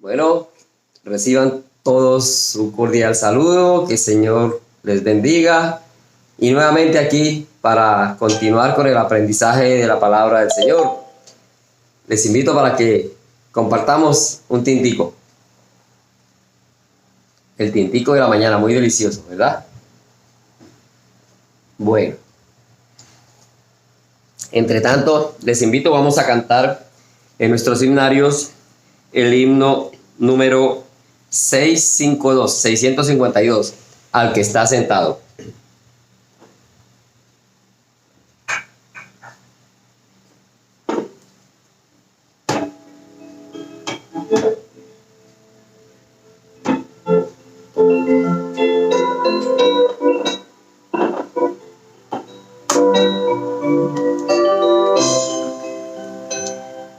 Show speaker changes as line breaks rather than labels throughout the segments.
Bueno, reciban todos un cordial saludo, que el Señor les bendiga. Y nuevamente aquí para continuar con el aprendizaje de la palabra del Señor. Les invito para que compartamos un tintico. El tintico de la mañana, muy delicioso, ¿verdad? Bueno. Entre tanto, les invito, vamos a cantar en nuestros himnarios el himno número 652, al que está sentado.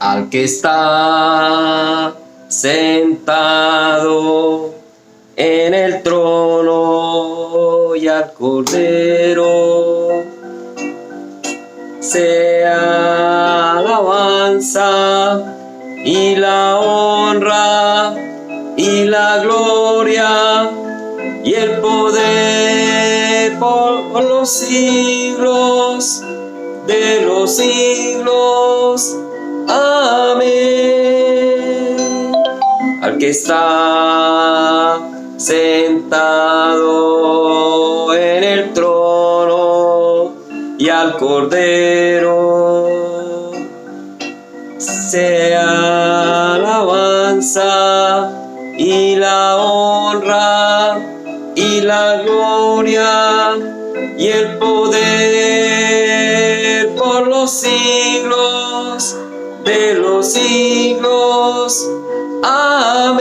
Al que está sentado en el trono y al Cordero sea alabanza y la honra y la gloria y el poder por los siglos de los siglos. Amén. Al que está sentado en el trono y al Cordero sea alabanza y la honra y la gloria y el poder por los siglos de los siglos. Amén.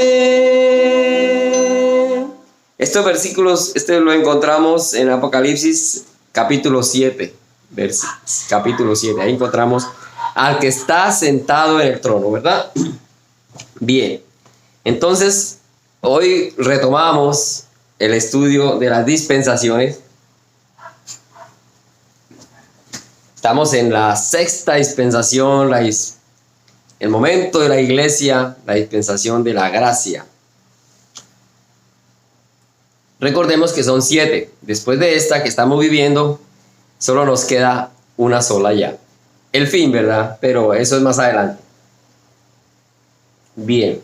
Estos versículos, lo encontramos en Apocalipsis capítulo 7. Capítulo 7. Ahí encontramos al que está sentado en el trono, ¿verdad? Bien. Entonces, hoy retomamos el estudio de las dispensaciones. Estamos en la sexta dispensación, el momento de la iglesia, la dispensación de la gracia. Recordemos que son 7. Después de esta que estamos viviendo, solo nos queda una sola ya. El fin, ¿verdad? Pero eso es más adelante. Bien.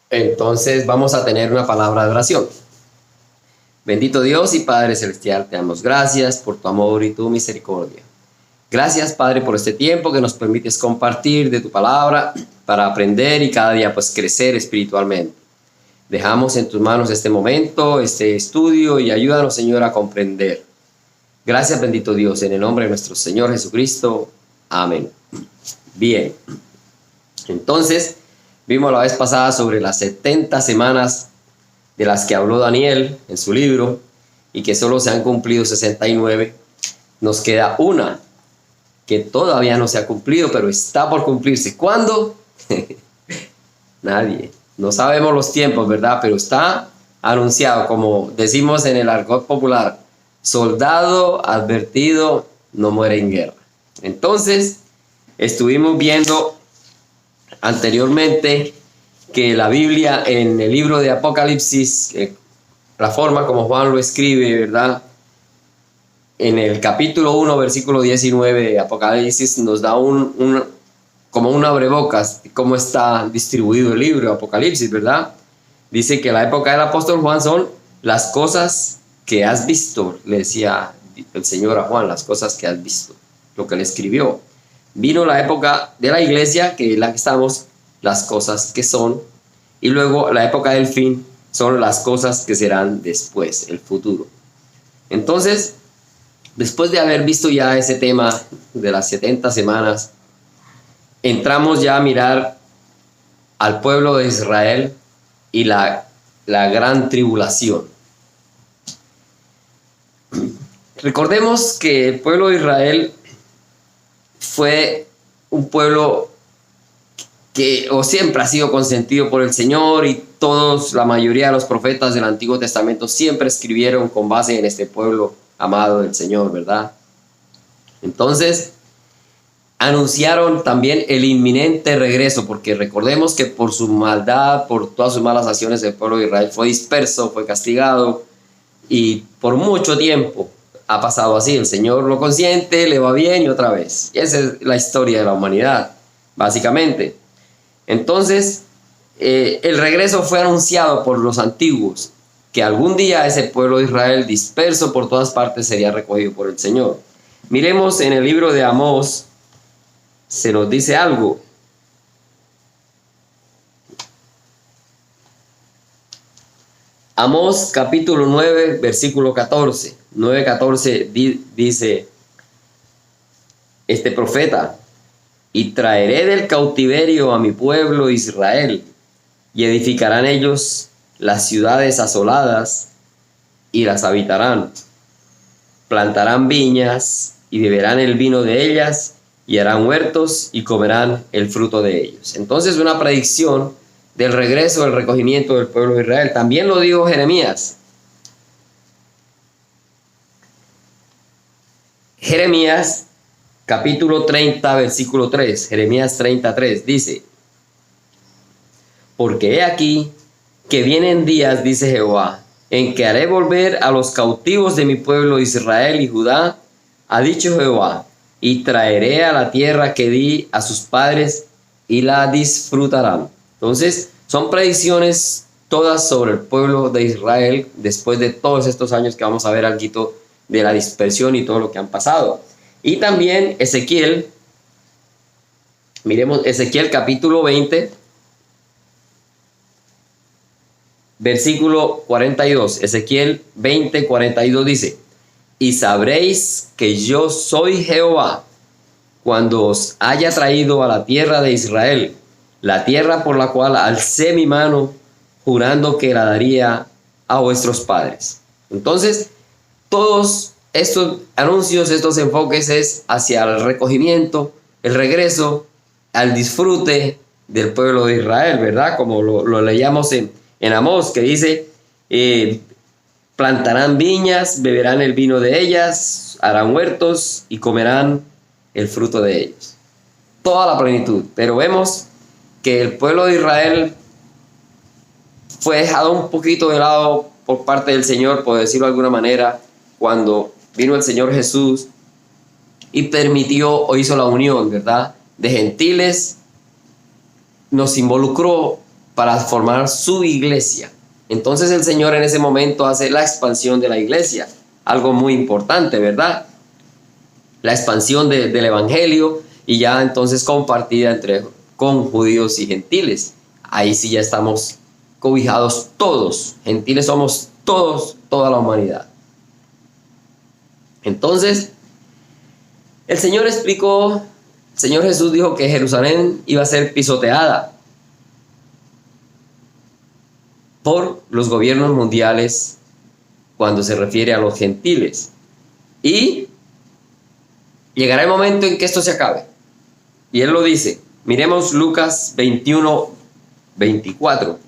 Entonces vamos a tener una palabra de oración. Bendito Dios y Padre Celestial, te damos gracias por tu amor y tu misericordia. Gracias, Padre, por este tiempo que nos permites compartir de tu palabra para aprender y cada día pues crecer espiritualmente. Dejamos en tus manos este momento, este estudio y ayúdanos, Señor, a comprender. Gracias, bendito Dios, en el nombre de nuestro Señor Jesucristo. Amén. Bien. Entonces, vimos la vez pasada sobre las 70 semanas de las que habló Daniel en su libro y que solo se han cumplido 69. Nos queda una que todavía no se ha cumplido, pero está por cumplirse. ¿Cuándo? Nadie. No sabemos los tiempos, ¿verdad? Pero está anunciado, como decimos en el argot popular: soldado advertido no muere en guerra. Entonces, estuvimos viendo anteriormente que la Biblia en el libro de Apocalipsis, la forma como Juan lo escribe, ¿verdad? En el capítulo 1, versículo 19 de Apocalipsis nos da como un abrebocas de cómo está distribuido el libro de Apocalipsis, ¿verdad? Dice que la época del apóstol Juan son las cosas que has visto, le decía el Señor a Juan, las cosas que has visto, lo que le escribió. Vino la época de la iglesia, que es la que estamos, las cosas que son, y luego la época del fin son las cosas que serán después, el futuro. Entonces, después de haber visto ya ese tema de las 70 semanas, entramos ya a mirar al pueblo de Israel y la gran tribulación. Recordemos que el pueblo de Israel fue un pueblo que siempre ha sido consentido por el Señor, y la mayoría de los profetas del Antiguo Testamento siempre escribieron con base en este pueblo amado del Señor, ¿verdad? Entonces, anunciaron también el inminente regreso, porque recordemos que por su maldad, por todas sus malas acciones, el pueblo de Israel fue disperso, fue castigado, y por mucho tiempo ha pasado así. El Señor lo consiente, le va bien y otra vez. Y esa es la historia de la humanidad, básicamente. Entonces, el regreso fue anunciado por los antiguos, que algún día ese pueblo de Israel disperso por todas partes sería recogido por el Señor. Miremos en el libro de Amós, se nos dice algo. Amós capítulo 9, versículo 14. 9:14 dice este profeta: y traeré del cautiverio a mi pueblo Israel, y edificarán ellos las ciudades asoladas, y las habitarán. Plantarán viñas, y beberán el vino de ellas, y harán huertos, y comerán el fruto de ellos. Entonces, una predicción del regreso, del recogimiento del pueblo de Israel. También lo dijo Jeremías. Jeremías capítulo 30, versículo 3. Jeremías 33 dice: porque he aquí que vienen días, dice Jehová, en que haré volver a los cautivos de mi pueblo Israel y Judá, ha dicho Jehová, y traeré a la tierra que di a sus padres, y la disfrutarán. Entonces, son predicciones todas sobre el pueblo de Israel después de todos estos años que vamos a ver algo de la dispersión y todo lo que han pasado. Y también Ezequiel, miremos Ezequiel capítulo 20, versículo 42. Ezequiel 20, 42 dice: y sabréis que yo soy Jehová, cuando os haya traído a la tierra de Israel, la tierra por la cual alcé mi mano, jurando que la daría a vuestros padres. Entonces, todos estos anuncios, estos enfoques es hacia el recogimiento, el regreso, al disfrute del pueblo de Israel, ¿verdad? Como lo leíamos en Amós, que dice: plantarán viñas, beberán el vino de ellas, harán huertos y comerán el fruto de ellos. Toda la plenitud. Pero vemos que el pueblo de Israel fue dejado un poquito de lado por parte del Señor, por decirlo de alguna manera, cuando vino el Señor Jesús y permitió o hizo la unión, ¿verdad?, de gentiles, nos involucró para formar su iglesia. Entonces el Señor en ese momento hace la expansión de la iglesia, algo muy importante, ¿verdad? La expansión del evangelio, y ya entonces compartida con judíos y gentiles. Ahí sí ya estamos cobijados todos, gentiles somos todos, toda la humanidad. Entonces, el Señor explicó, el Señor Jesús dijo que Jerusalén iba a ser pisoteada por los gobiernos mundiales cuando se refiere a los gentiles. Y llegará el momento en que esto se acabe. Y Él lo dice. Miremos Lucas 21, 24.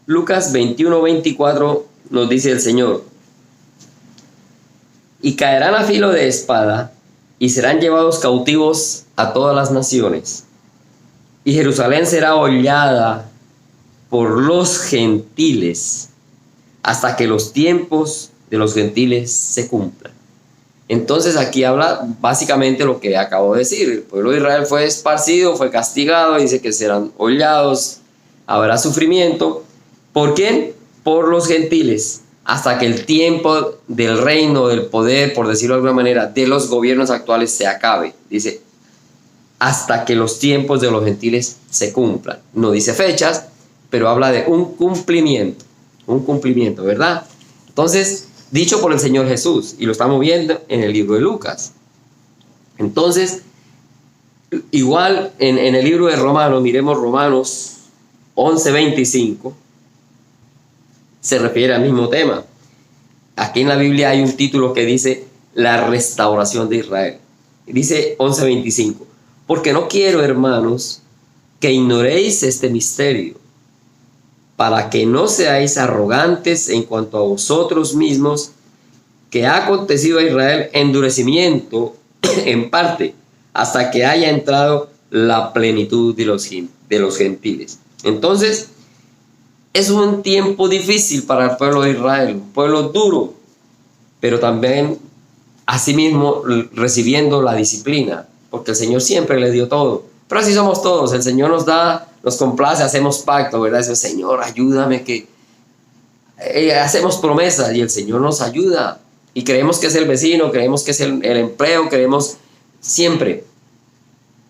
Lucas 21, 24 nos dice el Señor: y caerán a filo de espada, y serán llevados cautivos a todas las naciones. Y Jerusalén será hollada por los gentiles, hasta que los tiempos de los gentiles se cumplan. Entonces aquí habla básicamente lo que acabo de decir. El pueblo de Israel fue esparcido, fue castigado, dice que serán hollados, habrá sufrimiento. ¿Por quién? Por los gentiles, hasta que el tiempo del reino, del poder, por decirlo de alguna manera, de los gobiernos actuales se acabe. Dice, hasta que los tiempos de los gentiles se cumplan. No dice fechas, pero habla de un cumplimiento, ¿verdad? Entonces, dicho por el Señor Jesús, y lo estamos viendo en el libro de Lucas. Entonces, igual en el libro de Romanos, miremos Romanos 11:25, se refiere al mismo tema. Aquí en la Biblia hay un título que dice la restauración de Israel. Dice 11:25, porque no quiero, hermanos, que ignoréis este misterio, para que no seáis arrogantes en cuanto a vosotros mismos, que ha acontecido a Israel endurecimiento en parte, hasta que haya entrado la plenitud de los gentiles. Entonces, es un tiempo difícil para el pueblo de Israel, un pueblo duro, pero también asimismo recibiendo la disciplina, porque el Señor siempre le dio todo. Pero así somos todos, el Señor nos da, nos complace, hacemos pacto, ¿verdad? Dice, Señor, ayúdame, que hacemos promesas y el Señor nos ayuda. Y creemos que es el vecino, creemos que es el empleo, creemos siempre.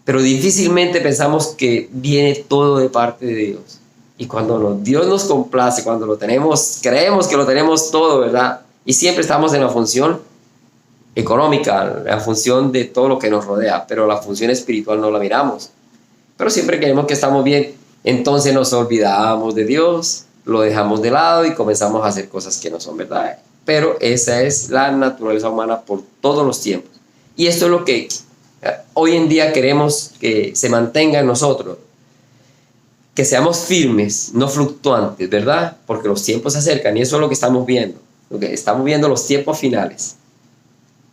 Pero difícilmente pensamos que viene todo de parte de Dios. Y cuando Dios nos complace, cuando lo tenemos, creemos que lo tenemos todo, ¿verdad? Y siempre estamos en la función económica, la función de todo lo que nos rodea, pero la función espiritual no la miramos. Pero siempre creemos que estamos bien, entonces nos olvidamos de Dios, lo dejamos de lado y comenzamos a hacer cosas que no son verdad. Pero esa es la naturaleza humana por todos los tiempos. Y esto es lo que hoy en día queremos que se mantenga en nosotros. Que seamos firmes, no fluctuantes, ¿verdad? Porque los tiempos se acercan y eso es lo que estamos viendo. Lo que estamos viendo, los tiempos finales.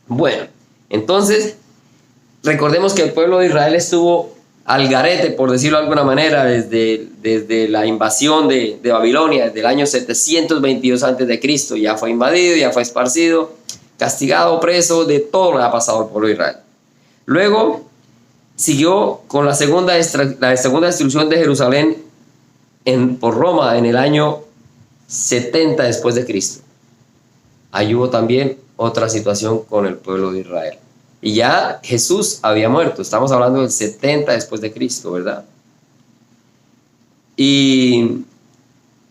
Bueno, entonces, recordemos que el pueblo de Israel estuvo al garete, por decirlo de alguna manera, desde la invasión de Babilonia, desde el año 722 a.C. Ya fue invadido, ya fue esparcido, castigado, preso, de todo lo que ha pasado al pueblo de Israel. Luego siguió con la segunda destrucción de Jerusalén por Roma en el año 70 después de Cristo. Ahí hubo también otra situación con el pueblo de Israel. Y ya Jesús había muerto. Estamos hablando del 70 después de Cristo, ¿verdad? Y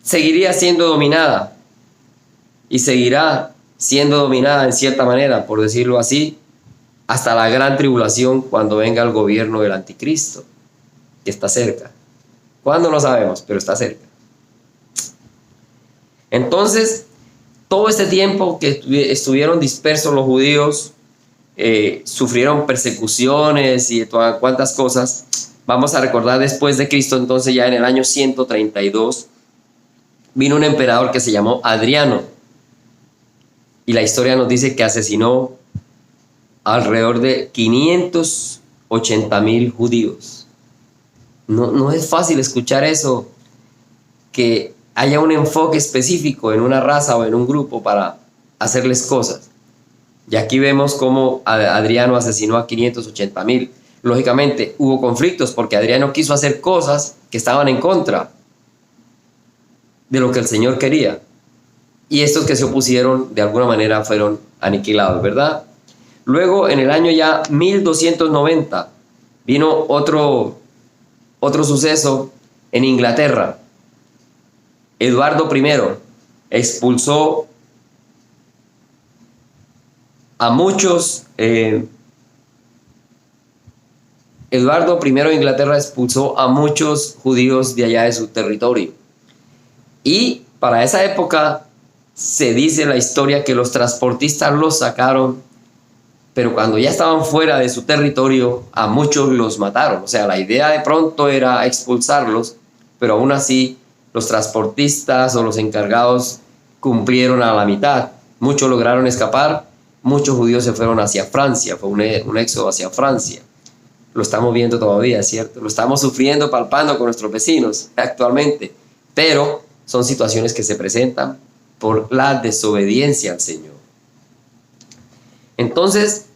seguiría siendo dominada. Y seguirá siendo dominada en cierta manera, por decirlo así, hasta la gran tribulación cuando venga el gobierno del anticristo, que está cerca. ¿Cuándo? No sabemos, pero está cerca. Entonces, todo este tiempo que estuvieron dispersos los judíos, sufrieron persecuciones y todas cuantas cosas. Vamos a recordar después de Cristo, entonces ya en el año 132, vino un emperador que se llamó Adriano. Y la historia nos dice que asesinó alrededor de 580,000 judíos. No es fácil escuchar eso, que haya un enfoque específico en una raza o en un grupo para hacerles cosas. Y aquí vemos cómo Adriano asesinó a 580,000. Lógicamente hubo conflictos porque Adriano quiso hacer cosas que estaban en contra de lo que el Señor quería. Y estos que se opusieron de alguna manera fueron aniquilados, ¿verdad? Luego, en el año ya 1290, vino otro suceso en Inglaterra. Eduardo I expulsó a muchos. Eduardo I de Inglaterra expulsó a muchos judíos de allá de su territorio. Y para esa época se dice la historia que los transportistas los sacaron, pero cuando ya estaban fuera de su territorio, a muchos los mataron. O sea, la idea de pronto era expulsarlos, pero aún así los transportistas o los encargados cumplieron a la mitad. Muchos lograron escapar, muchos judíos se fueron hacia Francia, fue un éxodo hacia Francia. Lo estamos viendo todavía, ¿cierto? Lo estamos sufriendo, palpando con nuestros vecinos actualmente, pero son situaciones que se presentan por la desobediencia al Señor. Entonces,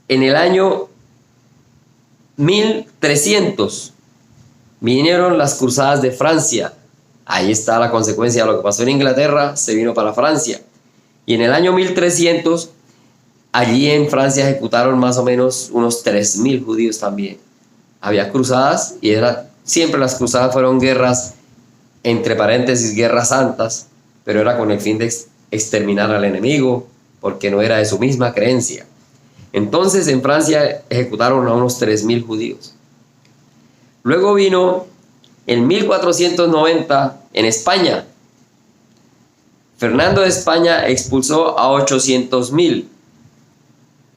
en el año 1300 vinieron las cruzadas de Francia. Ahí está la consecuencia de lo que pasó en Inglaterra, se vino para Francia. Y en el año 1300, allí en Francia ejecutaron más o menos unos 3,000 judíos también. Había cruzadas y siempre las cruzadas fueron guerras, entre paréntesis, guerras santas, pero era con el fin de exterminar al enemigo, porque no era de su misma creencia. Entonces en Francia ejecutaron a unos 3,000 judíos. Luego vino en 1490 en España. Fernando de España expulsó a 800,000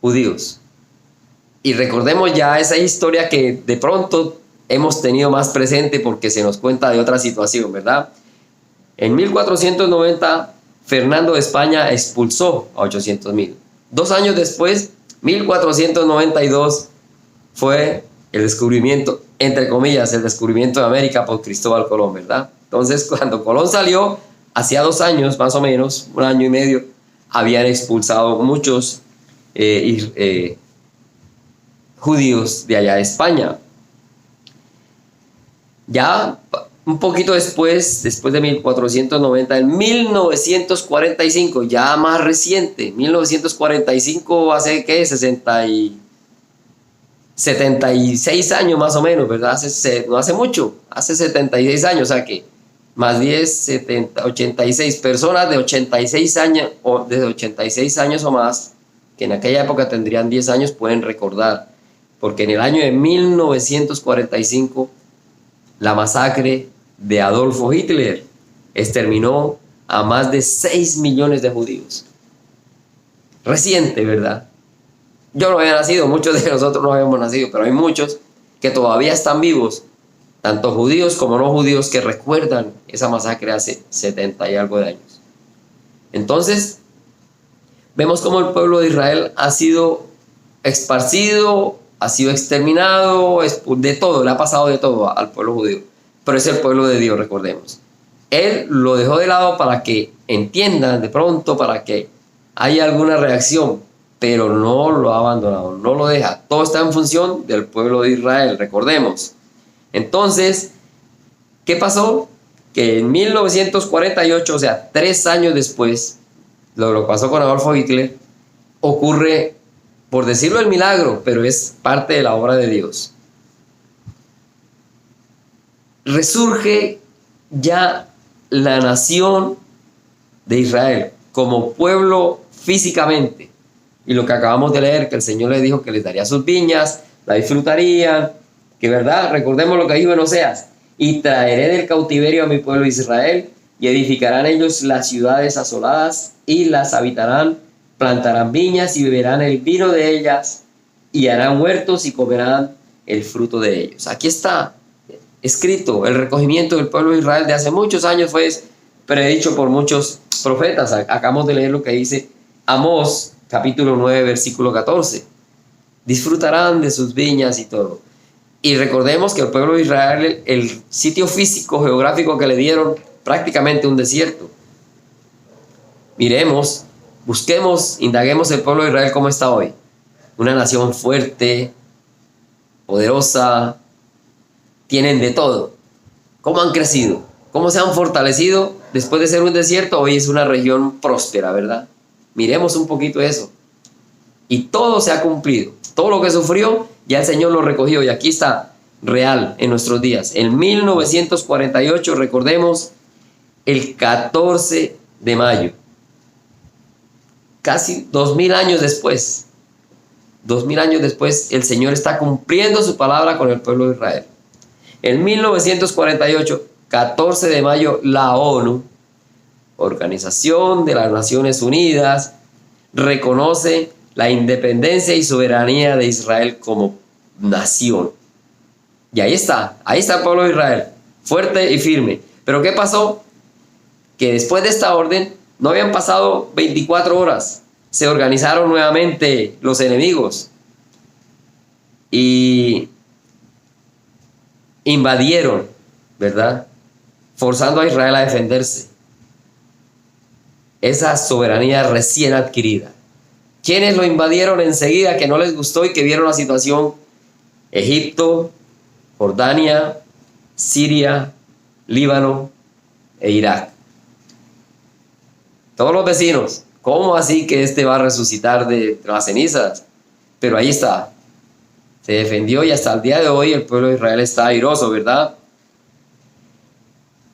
judíos. Y recordemos ya esa historia que de pronto hemos tenido más presente porque se nos cuenta de otra situación, ¿verdad? En 1490 Fernando de España expulsó a 800,000. 2 años después, 1492, fue el descubrimiento, entre comillas, el descubrimiento de América por Cristóbal Colón, ¿verdad? Entonces, cuando Colón salió, hacía 2 años, más o menos, 1 año y medio, habían expulsado muchos judíos de allá de España. Ya un poquito después de 1490, en 1945, ya más reciente, 1945, hace ¿qué? 76 años más o menos, ¿verdad? No hace mucho, hace 76 años, o sea que más 10, 70, 86 personas de 86 años o más, que en aquella época tendrían 10 años, pueden recordar, porque en el año de 1945, la masacre de Adolfo Hitler exterminó a más de 6 millones de judíos. Reciente, ¿verdad? Yo no había nacido, muchos de nosotros no habíamos nacido, pero hay muchos que todavía están vivos, tanto judíos como no judíos, que recuerdan esa masacre hace 70 y algo de años. Entonces, vemos cómo el pueblo de Israel ha sido esparcido, ha sido exterminado, de todo, le ha pasado de todo al pueblo judío. Pero es el pueblo de Dios, recordemos. Él lo dejó de lado para que entiendan de pronto, para que haya alguna reacción, pero no lo ha abandonado, no lo deja. Todo está en función del pueblo de Israel, recordemos. Entonces, ¿qué pasó? Que en 1948, o sea, 3 años después, lo pasó con Adolfo Hitler, ocurre, por decirlo, el milagro, pero es parte de la obra de Dios. Resurge ya la nación de Israel como pueblo físicamente. Y lo que acabamos de leer, que el Señor les dijo que les daría sus viñas, la disfrutarían, que verdad, recordemos lo que dijo en Oseas: y traeré del cautiverio a mi pueblo Israel, y edificarán ellos las ciudades asoladas, y las habitarán, plantarán viñas y beberán el vino de ellas, y harán huertos y comerán el fruto de ellos. Aquí está escrito el recogimiento del pueblo de Israel de hace muchos años, fue predicho por muchos profetas. Acabamos de leer lo que dice Amós, capítulo 9, versículo 14. Disfrutarán de sus viñas y todo. Y recordemos que el pueblo de Israel, el sitio físico, geográfico que le dieron, prácticamente un desierto. Miremos, busquemos, indaguemos el pueblo de Israel cómo está hoy. Una nación fuerte, poderosa, tienen de todo. ¿Cómo han crecido? ¿Cómo se han fortalecido? Después de ser un desierto, hoy es una región próspera, ¿verdad? Miremos un poquito eso. Y todo se ha cumplido. Todo lo que sufrió, ya el Señor lo recogió. Y aquí está, real, en nuestros días. En 1948, recordemos, el 14 de mayo. Casi 2000 años después. 2000 años después, el Señor está cumpliendo su palabra con el pueblo de Israel. En 1948, 14 de mayo, la ONU, Organización de las Naciones Unidas, reconoce la independencia y soberanía de Israel como nación. Y ahí está el pueblo de Israel, fuerte y firme. Pero ¿qué pasó? Que después de esta orden, no habían pasado 24 horas, se organizaron nuevamente los enemigos y invadieron, ¿verdad? Forzando a Israel a defenderse. Esa soberanía recién adquirida. ¿Quiénes lo invadieron enseguida, que no les gustó y que vieron la situación? Egipto, Jordania, Siria, Líbano e Irak. Todos los vecinos. ¿Cómo así que este va a resucitar de las cenizas? Pero ahí está. Se defendió y hasta el día de hoy el pueblo de Israel está airoso, ¿verdad?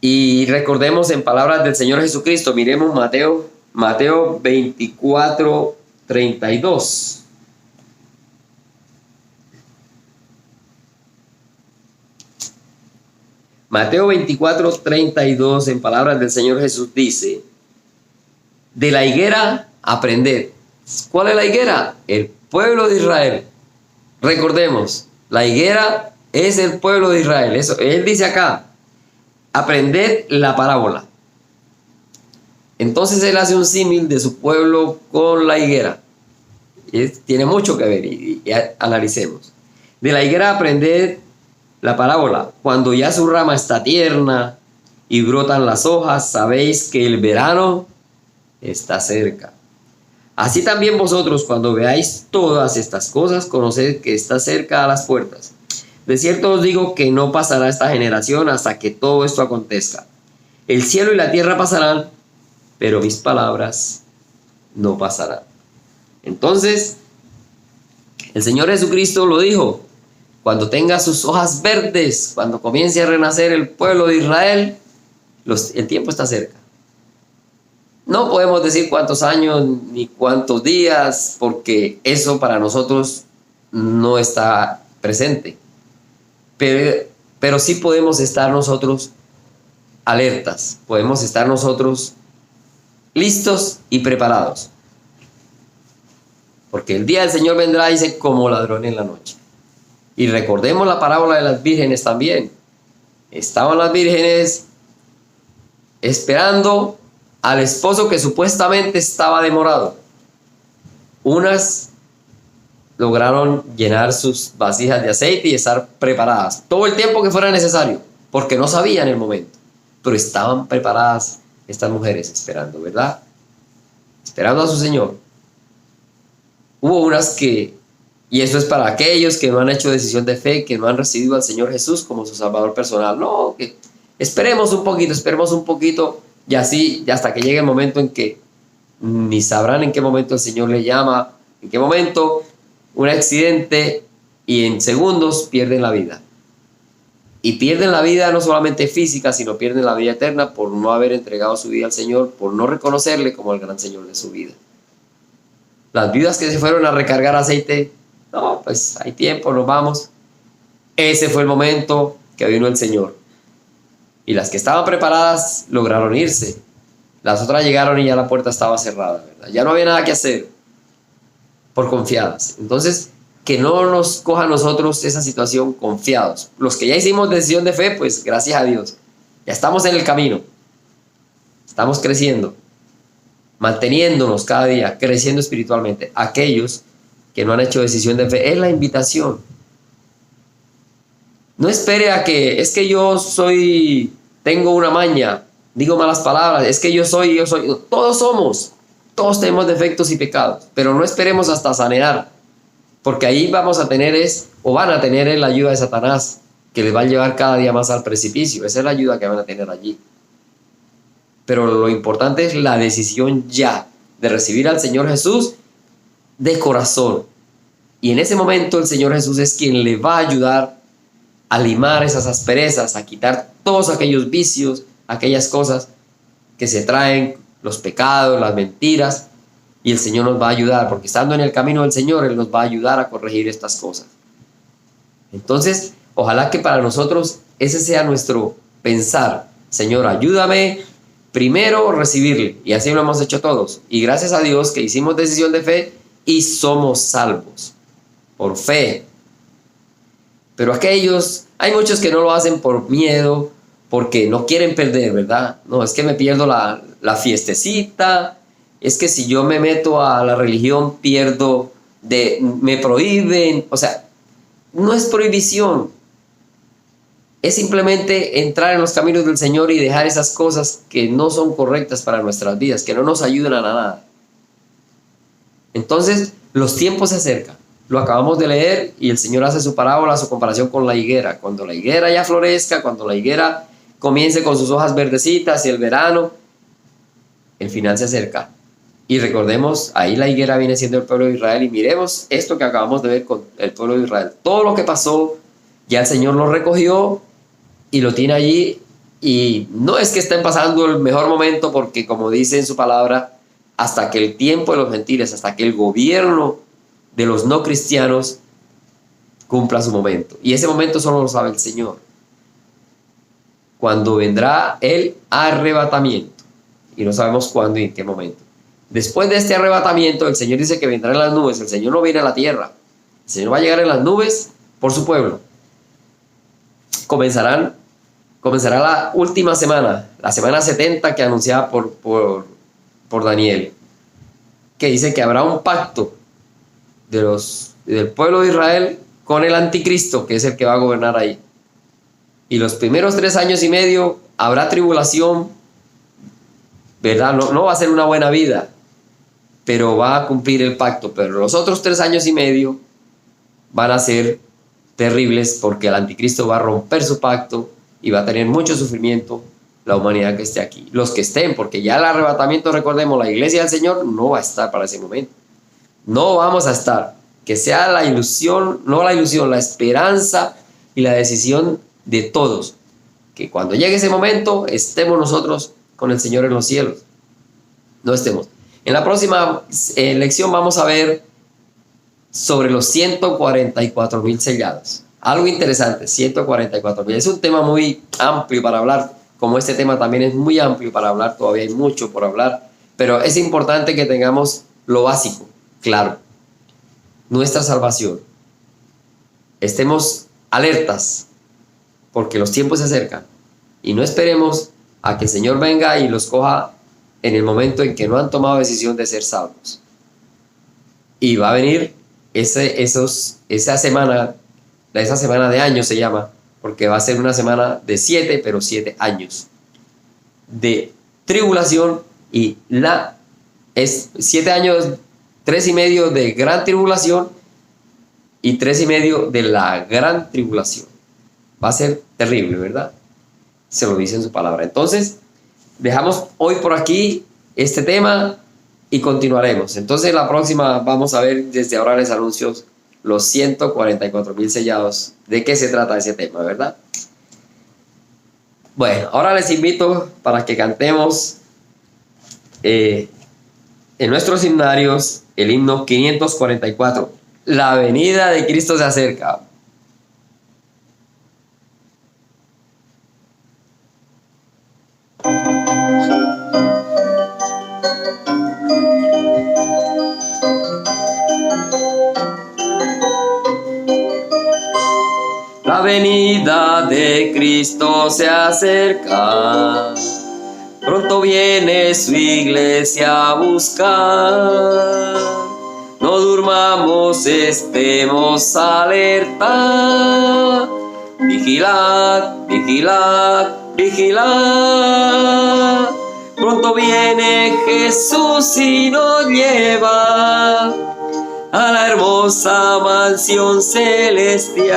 Y recordemos en palabras del Señor Jesucristo, miremos Mateo 24, 32. Mateo 24, 32, en palabras del Señor Jesús dice: de la higuera aprended. ¿Cuál es la higuera? El pueblo de Israel. Recordemos, la higuera es el pueblo de Israel. Eso, él dice acá, aprended la parábola. Entonces él hace un símil de su pueblo con la higuera. Tiene mucho que ver y analicemos. De la higuera aprended la parábola. Cuando ya su rama está tierna y brotan las hojas, sabéis que el verano está cerca. Así también vosotros, cuando veáis todas estas cosas, conoced que está cerca a las puertas. De cierto os digo que no pasará esta generación hasta que todo esto acontezca. El cielo y la tierra pasarán, pero mis palabras no pasarán. Entonces, el Señor Jesucristo lo dijo: cuando tenga sus hojas verdes, cuando comience a renacer el pueblo de Israel, el tiempo está cerca. No podemos decir cuántos años ni cuántos días, porque eso para nosotros no está presente. Pero sí podemos estar nosotros alertas, podemos estar nosotros listos y preparados. Porque el día del Señor vendrá, dice, como ladrón en la noche. Y recordemos la parábola de las vírgenes también. Estaban las vírgenes esperando al esposo que supuestamente estaba demorado. Unas lograron llenar sus vasijas de aceite y estar preparadas todo el tiempo que fuera necesario, porque no sabían el momento, pero estaban preparadas estas mujeres esperando, ¿verdad? Esperando a su Señor. Hubo unas que, y eso es para aquellos que no han hecho decisión de fe, que no han recibido al Señor Jesús como su Salvador personal. No, que esperemos un poquito, y así hasta que llegue el momento en que ni sabrán en qué momento el Señor les llama, en qué momento un accidente, y en segundos pierden la vida. Y pierden la vida no solamente física, sino pierden la vida eterna por no haber entregado su vida al Señor, por no reconocerle como el gran Señor de su vida. Las viudas que se fueron a recargar aceite, no, pues hay tiempo, nos vamos. Ese fue el momento que vino el Señor. Y las que estaban preparadas lograron irse. Las otras llegaron y ya la puerta estaba cerrada, ¿verdad? Ya no había nada que hacer, por confiadas. Entonces, que no nos coja a nosotros esa situación confiados. Los que ya hicimos decisión de fe, pues gracias a Dios. Ya estamos en el camino. Estamos creciendo, manteniéndonos cada día, creciendo espiritualmente. Aquellos que no han hecho decisión de fe, es la invitación. No espere a que, es que yo tengo una maña, digo malas palabras, es que yo soy. Todos tenemos defectos y pecados, pero no esperemos hasta sanear, porque ahí vamos a tener van a tener la ayuda de Satanás, que les va a llevar cada día más al precipicio. Esa es la ayuda que van a tener allí. Pero lo importante es la decisión ya de recibir al Señor Jesús de corazón. Y en ese momento el Señor Jesús es quien le va a ayudar a limar esas asperezas, a quitar todos aquellos vicios, aquellas cosas que se traen, los pecados, las mentiras, y el Señor nos va a ayudar, porque estando en el camino del Señor, Él nos va a ayudar a corregir estas cosas. Entonces, ojalá que para nosotros ese sea nuestro pensar. Señor, ayúdame primero a recibirle, y así lo hemos hecho todos. Y gracias a Dios que hicimos decisión de fe y somos salvos por fe. Pero hay muchos que no lo hacen por miedo, porque no quieren perder, ¿verdad? No, es que me pierdo la fiestecita, es que si yo me meto a la religión me prohíben. O sea, no es prohibición, es simplemente entrar en los caminos del Señor y dejar esas cosas que no son correctas para nuestras vidas, que no nos ayudan a nada. Entonces, los tiempos se acercan. Lo acabamos de leer y el Señor hace su parábola, su comparación con la higuera. Cuando la higuera ya florezca, cuando la higuera comience con sus hojas verdecitas y el verano, el final se acerca. Y recordemos, ahí la higuera viene siendo el pueblo de Israel, y miremos esto que acabamos de ver con el pueblo de Israel. Todo lo que pasó, ya el Señor lo recogió y lo tiene allí, y no es que estén pasando el mejor momento, porque como dice en su palabra, hasta que el tiempo de los gentiles, hasta que el gobierno de los no cristianos cumpla su momento. Y ese momento solo lo sabe el Señor. Cuando vendrá el arrebatamiento. Y no sabemos cuándo y en qué momento. Después de este arrebatamiento, el Señor dice que vendrá en las nubes. El Señor no viene a la tierra. El Señor va a llegar en las nubes por su pueblo. Comenzará la última semana, la semana 70 que anunciaba por por Daniel, que dice que habrá un pacto del pueblo de Israel con el anticristo, que es el que va a gobernar ahí. Y los primeros 3 años y medio habrá tribulación, ¿verdad? No va a ser una buena vida, pero va a cumplir el pacto. Pero los otros 3 años y medio van a ser terribles, porque el anticristo va a romper su pacto y va a tener mucho sufrimiento la humanidad que esté aquí. Los que estén, porque ya el arrebatamiento, recordemos, la iglesia del Señor no va a estar para ese momento. No vamos a estar. Que sea la ilusión, no la ilusión, la esperanza y la decisión de todos. Que cuando llegue ese momento estemos nosotros con el Señor en los cielos. No estemos. En la próxima lección vamos a ver sobre los 144,000 sellados. Algo interesante, 144,000. Es un tema muy amplio para hablar. Como este tema también es muy amplio para hablar, todavía hay mucho por hablar. Pero es importante que tengamos lo básico, claro. Nuestra salvación. Estemos alertas, porque los tiempos se acercan. Y no esperemos a que el Señor venga y los coja en el momento en que no han tomado decisión de ser salvos. Y va a venir esa semana de años se llama, porque va a ser una semana de 7, pero 7 años de tribulación, y es 7 años, 3 y medio de gran tribulación y 3 y medio de la gran tribulación. Va a ser terrible, ¿verdad? Se lo dice en su palabra. Entonces, dejamos hoy por aquí este tema y continuaremos. Entonces, la próxima vamos a ver, desde ahora les anuncio, los 144,000 sellados. ¿De qué se trata ese tema, verdad? Bueno, ahora les invito para que cantemos en nuestros himnarios el himno 544. La venida de Cristo se acerca. La venida de Cristo se acerca, pronto viene su iglesia a buscar. No durmamos, estemos alerta, vigilad, vigilad, vigilad. Pronto viene Jesús y nos lleva a la hermosa mansión celestial.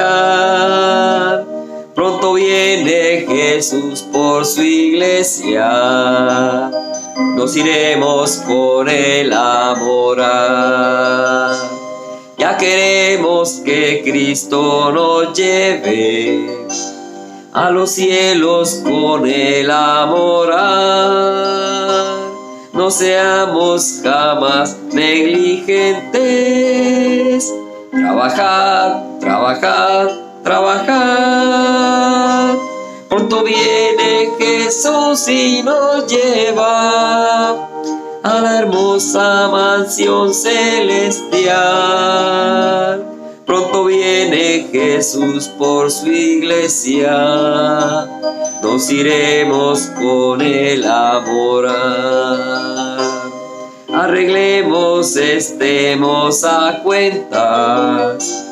Pronto viene Jesús por su iglesia, nos iremos con él a morar. Ya queremos que Cristo nos lleve a los cielos con él a morar. No seamos jamás negligentes. Trabajad, trabajad, trabajad. Pronto viene Jesús y nos lleva a la hermosa mansión celestial. Pronto viene Jesús por su iglesia, nos iremos con él a morar. Arreglemos, estemos a cuentas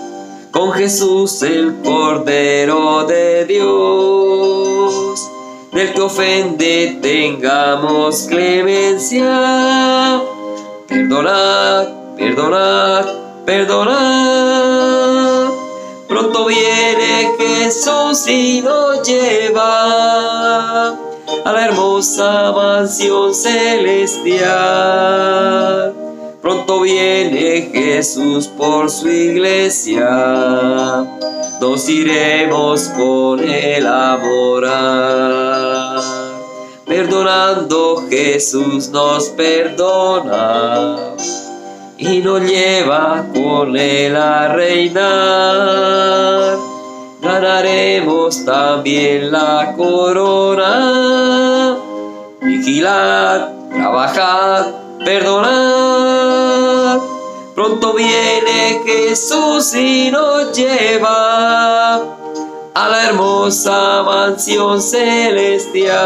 con Jesús el Cordero de Dios. Del que ofende tengamos clemencia. Perdonad, perdonad, perdonad. Pronto viene Jesús y nos lleva a la hermosa mansión celestial. Pronto viene Jesús por su iglesia, nos iremos con él a morar. Perdonando Jesús nos perdona y nos lleva con él a reinar. Ganaremos también la corona. Vigilad, trabajad, perdonad. Pronto viene Jesús y nos lleva a la hermosa mansión celestial.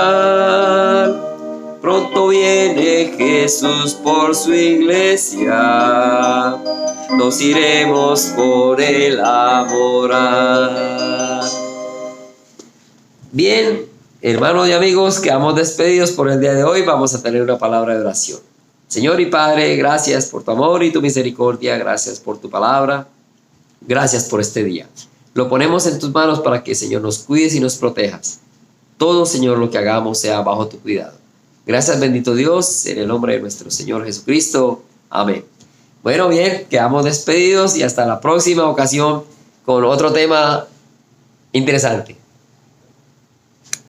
Pronto viene Jesús por su iglesia, nos iremos por él a morar. Bien, hermanos y amigos, quedamos despedidos por el día de hoy. Vamos a tener una palabra de oración. Señor y Padre, gracias por tu amor y tu misericordia, gracias por tu palabra, gracias por este día. Lo ponemos en tus manos para que, Señor, nos cuides y nos protejas. Todo, Señor, lo que hagamos sea bajo tu cuidado. Gracias, bendito Dios, en el nombre de nuestro Señor Jesucristo. Amén. Bueno, bien, quedamos despedidos y hasta la próxima ocasión con otro tema interesante.